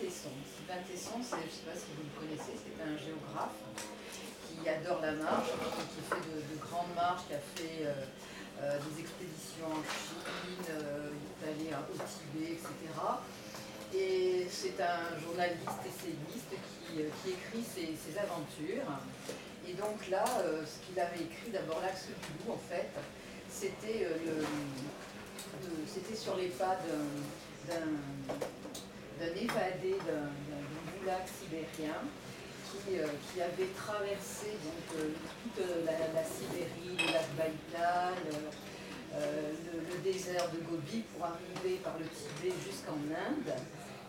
Tesson. Sylvain Tesson, je ne sais pas si vous le connaissez, c'est un géographe qui adore la marche, qui fait de grandes marches, qui a fait des expéditions en Chine, il est allé au Tibet, etc. Et c'est un journaliste essayiste qui écrit ses aventures. Et donc là, ce qu'il avait écrit, d'abord l'Axe du Loup, en fait, c'était sur les pas d'un évadé d'un goulag sibérien qui avait traversé donc, toute la Sibérie, le lac Baïkal, le désert de Gobi pour arriver par le Tibet jusqu'en Inde.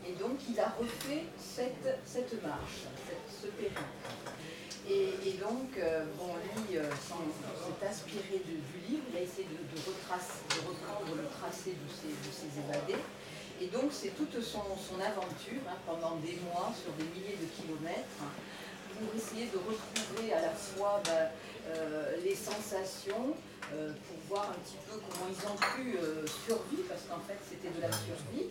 Et donc il a refait cette marche, ce périple. Et donc, lui s'est inspiré du livre, il a essayé de reprendre le tracé de ces évadés. Et donc, c'est toute son aventure, pendant des mois, sur des milliers de kilomètres, pour essayer de retrouver à la fois les sensations, pour voir un petit peu comment ils ont pu survivre, parce qu'en fait, c'était de la survie.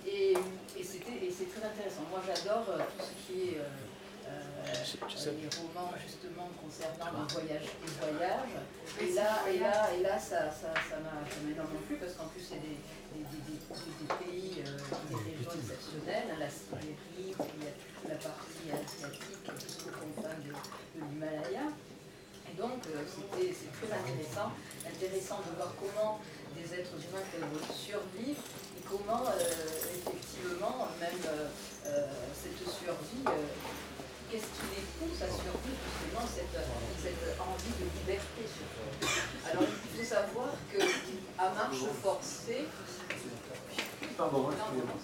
Et c'est très intéressant. Moi, j'adore tout ce qui est... les romans justement concernant les voyages. Et là ça m'a énormément plu parce qu'en plus c'est des pays, des régions exceptionnelles, la Sibérie, il y a toute la partie asiatique jusqu'aux confins de l'Himalaya. Et donc c'est très intéressant de voir comment des êtres humains peuvent survivre et comment effectivement même cette survie qu'est-ce qui les pousse à survivre, justement, cette envie de liberté, surtout. Alors, il faut savoir qu'à marche forcée... Pardon, excusez-moi.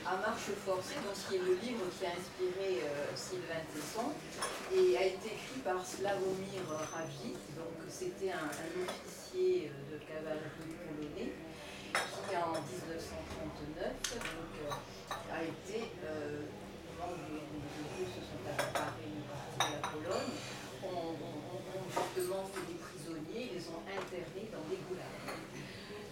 À marche forcée, donc, qui est le livre qui a inspiré Sylvain Tesson, et a été écrit par Slavomir Ravit, donc c'était un officier de cavalerie polonais, qui en 1939 a été, au moment où les deux se sont accaparés une partie de la Pologne, ont justement fait des prisonniers, les ont internés dans des goulags.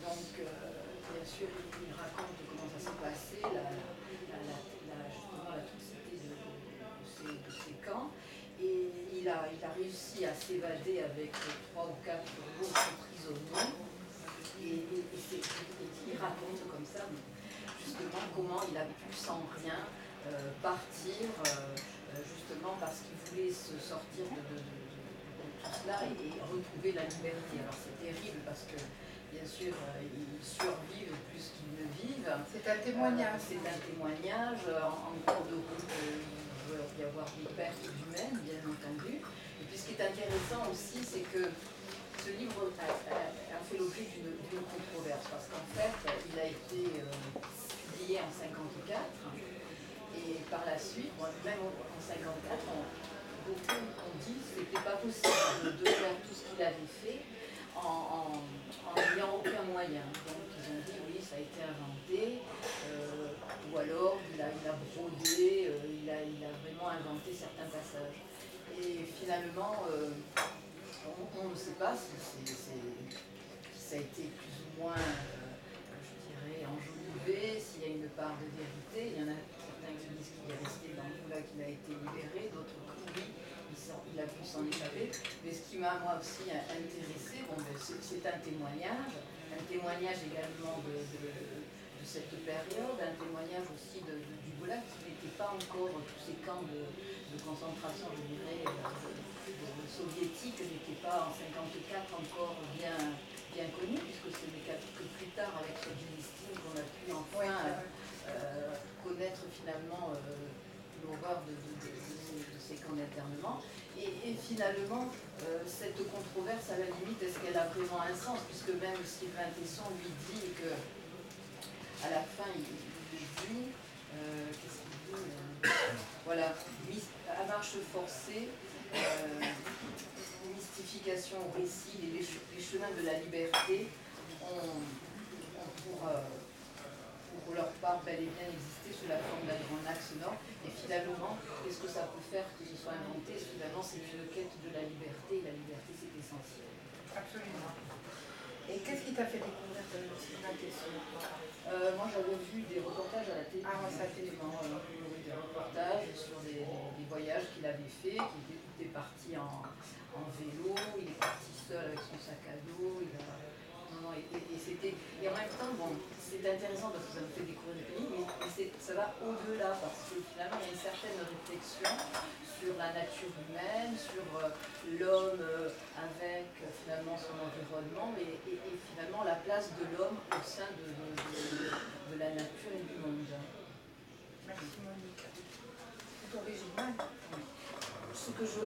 Donc, bien sûr, il raconte comment ça s'est passé, justement la toxicité de ces camps. Et il a réussi à s'évader avec 3 ou 4 autres prisonniers. Et il raconte comme ça, justement, comment il a pu sans rien partir, justement parce qu'il voulait se sortir de tout cela et retrouver la liberté. Alors c'est terrible parce que, bien sûr, ils survivent plus qu'ils ne vivent. C'est un témoignage. C'est un témoignage. En cours de route, il peut y avoir des pertes humaines, bien entendu. Et puis ce qui est intéressant aussi, c'est que ce livre a fait l'objet d'une controverse, parce qu'en fait, il a été publié en 1954, et par la suite, même en 1954, beaucoup ont dit que ce n'était pas possible de faire tout ce qu'il avait fait en n'ayant aucun moyen. Donc ils ont dit oui, ça a été inventé, ou alors il a brodé, il a vraiment inventé certains passages. Et finalement, on ne sait pas si ça a été plus ou moins, je dirais, enjolivé, s'il y a une part de vérité. Il y en a certains qui disent qu'il est resté dans le goulag, qu'il a été libéré, d'autres que oui, il a pu s'en échapper. Mais ce qui m'a moi aussi intéressé, c'est un témoignage également de cette période, un témoignage aussi du goulag qui n'était pas encore, tous ces camps de concentration, je dirais, soviétiques n'étaient pas en 1954 encore bien connus, puisque ce n'est que plus tard avec Solzhenitsyn qu'on a pu enfin connaître finalement l'horreur de ces camps d'internement. Et finalement, cette controverse, à la limite, est-ce qu'elle a vraiment un sens, puisque même Sylvain Tesson lui dit que à la fin, il dit, qu'est-ce qu'il dit voilà, à marche forcée, mystification au récit, les chemins de la liberté ont pour leur part bel et bien existé sous la forme d'un grand axe nord. Et finalement, qu'est-ce que ça peut faire que ce soit inventé? Finalement, c'est une quête de la liberté, et la liberté, c'est essentiel. Absolument. Et qu'est-ce qui t'a fait découvrir Natesso? Moi j'avais vu des reportages à la télé, Ah, ouais, ça a été des reportages sur des voyages qu'il avait fait, qu'il était parti en vélo, il est parti seul avec son sac à dos, non, non, et en même temps, bon, c'est intéressant parce que ça nous fait découvrir le pays, mais ça va au-delà parce que finalement il y a une certaine réflexion sur la nature humaine, sur l'homme avec finalement son environnement et finalement la place de l'homme au sein de la nature et du monde. Merci Monique. C'est original. Ce que je